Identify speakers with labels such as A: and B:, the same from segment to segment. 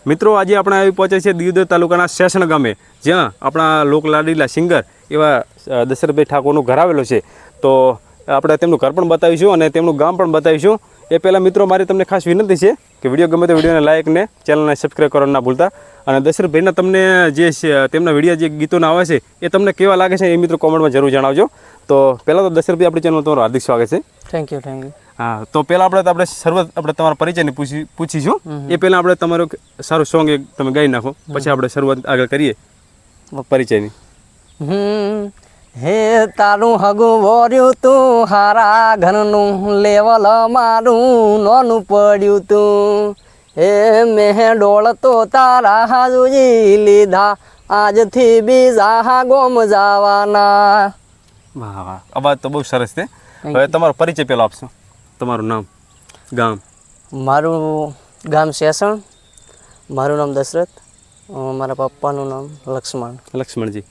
A: મિત્રો આજે આપણે આવી પહોંચે છે દિયોદર તાલુકાના શેષણ ગામે, જ્યાં આપણા લોકલાડીલા સિંગર એવા દશરથભાઈ ઠાકોરનું ઘર આવેલું છે. તો આપણે તેમનું ઘર પણ બતાવીશું અને તેમનું ગામ પણ બતાવીશું. એ પહેલાં મિત્રો મારી તમને ખાસ વિનંતી છે કે વિડીયો ગમે તો વિડીયોને લાઇક ને ચેનલને સબસ્ક્રાઈબ કરવાનું ના ભૂલતા. અને દશરથભાઈના તમને જે તેમના વિડીયો જે ગીતોના આવે છે એ તમને કેવા લાગે છે એ મિત્રો કોમેન્ટમાં જરૂર જણાવજો. તો પહેલાં તો દશરથભાઈ આપણી ચેનલ તમારું હાર્દિક સ્વાગત છે.
B: Thank you.
A: હા, તો પહેલાં આપણે શરૂઆત આપણે તમારા પરિચયની પૂછીશું. એ પહેલાં આપણે તમારું સારું સોંગ એક તમે ગાઈ નાખો, પછી આપણે શરૂઆત આગળ કરીએ પરિચયની.
B: હે તારું હગું વોર્યું તું, હારા ઘરનું લેવલ મારું નોનું પડ્યું તું. હે મેં ડોળ તો તારા હાજુજી લીધા, આજથી બીજા ગોમ જવાના.
A: વાહ વાહ, અવાજ તો બહુ સરસ છે. હવે તમારો પરિચય પહેલો આપશો, તમારું નામ, ગામ.
B: મારું ગામ શેષણ, મારું નામ દશરથ, મારા પપ્પાનું નામ
A: લક્ષ્મણજી.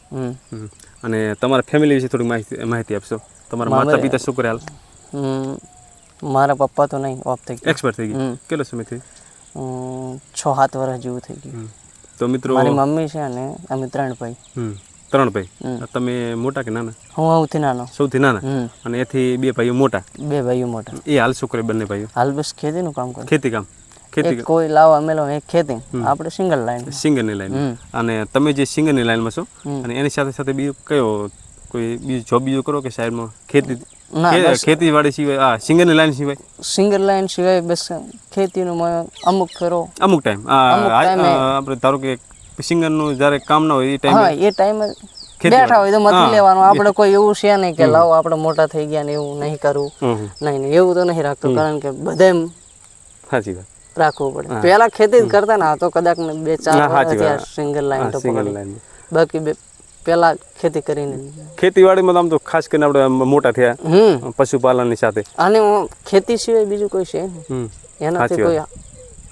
A: અને તમારા ફેમિલી વિશે થોડી માહિતી આપશો. તમારા માતા પિતા શું કરે હાલ?
B: મારા પપ્પા તો નહીં, ઓફ થઈ ગયા,
A: એક્સપર્ટ થઈ ગયા. કેટલો સમય થયો?
B: 6-7 વર્ષ જેવું થઈ ગયું.
A: તો મિત્રો
B: મારી મમ્મી છે અને અમે 3 ભાઈ.
A: 3 ભાઈ. તમે મોટા કે નાના?
B: હું સૌથી નાનો.
A: સૌથી નાના. અને એથી 2 ભાઈઓ મોટા?
B: 2 ભાઈઓ મોટા.
A: એ હાલ શું કરે બંને ભાઈઓ?
B: હાલ બસ ખેતીનું કામ કરે.
A: ખેતી કામ. ખેતી
B: કોઈ લાવ અમેલો એક ખેતી, આપણે સિંગલ લાઈન.
A: સિંગરની લાઈન. અને તમે જે સિંગરની લાઈનમાં છો અને એની સાથે સાથે બીજું કયો કોઈ બીજું જોબ બીજું કરો કે સાઈડમાં ખેતીવાડી સિવાય સિંગરની લાઈન સિવાય? સિંગર
B: લાઈન સિવાય બસ ખેતીનું અમુક ફેરો,
A: અમુક ટાઈમ આપણે ધારો કે સિંગરનું જ્યારે કામ ના હોય
B: એ ટાઈમે બેઠા હોય તો મથી લેવાનું. આપણે કોઈ એવું છે નહીં કે લાવો આપણે મોટા થઈ ગયા ને એવું નહીં કરવું. નહીં એવું તો નહીં રાખતું, કારણ કે બધે
A: સાચી વાત
B: રાખવું પડે. પેલા ખેતી જ કરતા ને, તો કદાચ 2-4 વર્ષ સિંગલ લાઈન તો બાકી પેલા ખેતી કરીને.
A: ખેતીવાડીમાં આમ તો ખાસ કરીને આપણે મોટા થયા પશુપાલનની સાથે. અને
B: ખેતી સિવાય બીજું કોઈ છે નહીં, એનાથી કોઈ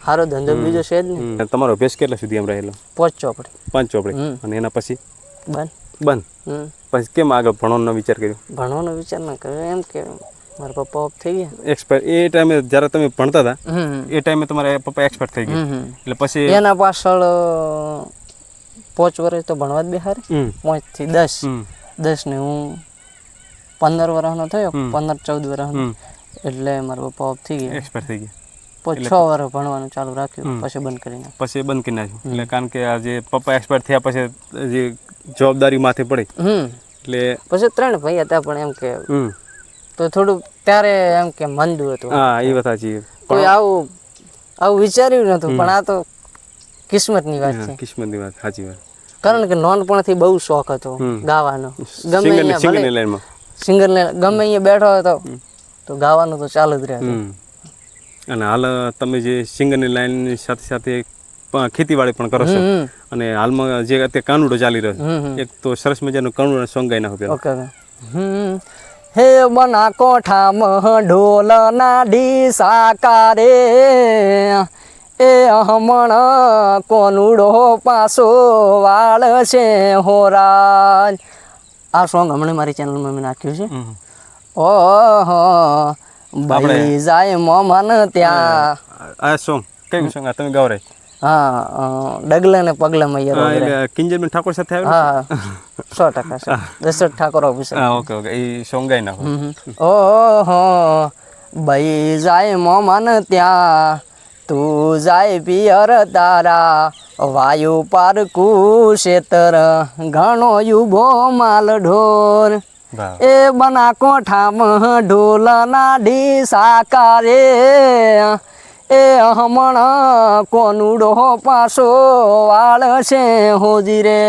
B: સારો ધંધો બીજો છે જ નહીં.
A: તમારો અભ્યાસ કેટલા સુધી એમ રહેલો?
B: 5 ચોપડી.
A: 5 ચોપડી. અને એના પછી
B: બંધ.
A: પછી કેમ આગળ ભણવાનો વિચાર કર્યો?
B: ભણવાનો વિચાર ના કર્યો, એમ કે મારા પપ્પા ઓફ થઈ ગયા.
A: એક્સપર્ટ એ ટાઈમે જ્યારે તમે ભણતા હતા એ ટાઈમે તમારા પપ્પા એક્સપર્ટ થઈ ગયા, એટલે પછી
B: એના પાછળ 5 વર્ષ તો ભણવા જ બેહારે. 5 થી 10 ને હું 15 વર્ષનો થયો, 15-14 વર્ષનો, એટલે મારા પપ્પા ઓફ થઈ ગયા,
A: એક્સપર્ટ થઈ ગયા.
B: 6 વર્ષ ભણવાનું ચાલુ રાખ્યું, પછી બંધ કરી
A: નાખ્યું. એટલે કારણ કે આ જે પપ્પા એક્સપર્ટ થયા પછી જે જવાબદારી માથે પડી, એટલે
B: પછી 3 ભાઈ હતા, પણ એમ કે તો થોડું ત્યારે એમ કે મંદું હતું.
A: હા, એ વાત સાચી.
B: કોઈ આવું વિચાર્યું નતું, પણ આ તો કિસ્મતની વાત છે.
A: કિસ્મતની વાત, સાચી વાત.
B: કારણ કે નાનપણથી બહુ શોખ હતો ગાવાનો. ગમે સિંગર ગમે અહીંયા બેઠો હતો તો ગાવાનું તો ચાલુ જ રહેતું.
A: અને હાલ તમે જે સિંગરની લાઈનની સાથે સાથે ખેતીવાડી પણ કરો છો, અને હાલમાં જે અત્યારે કાનુડો ચાલી રહ્યો છે, એક તો સરસ મજાનું કાનુડો સોંગ ગાઈ નાખો.
B: હે બના કોઠામાં ઢોલ ના ઢીસા કારે, એ હમણ કોનુડો પાસો વાળ છે હોરાજ. આ સોંગ હમણાં મારી ચેનલમાં મેં નાખ્યું છે. ઓહો ભાઈ જાય મોમન ત્યાં.
A: આ સોંગ કયું સોંગ તમે ગાવ રહી?
B: હા, ડગલે ને પગલે મૈયા
A: કિંજલબેન ઠાકોર સાથે આવ્યો.
B: હા, 100% દશરથ ઠાકોર ઓફિસર.
A: ઓકે એ સોંગ ગાઈ નાખો.
B: ઓહો ભાઈ જાય મોમન ત્યાં, તું જાય પિયર તારા, વાયુ પારકું ક્ષેત્ર ઘણો યુભો માલ ઢોર. એ બના કોઠામાં ઢોલ ના ઢીસા કારે, એ હમણાં કોનુડો પાસો વાળ છે હોજી રે.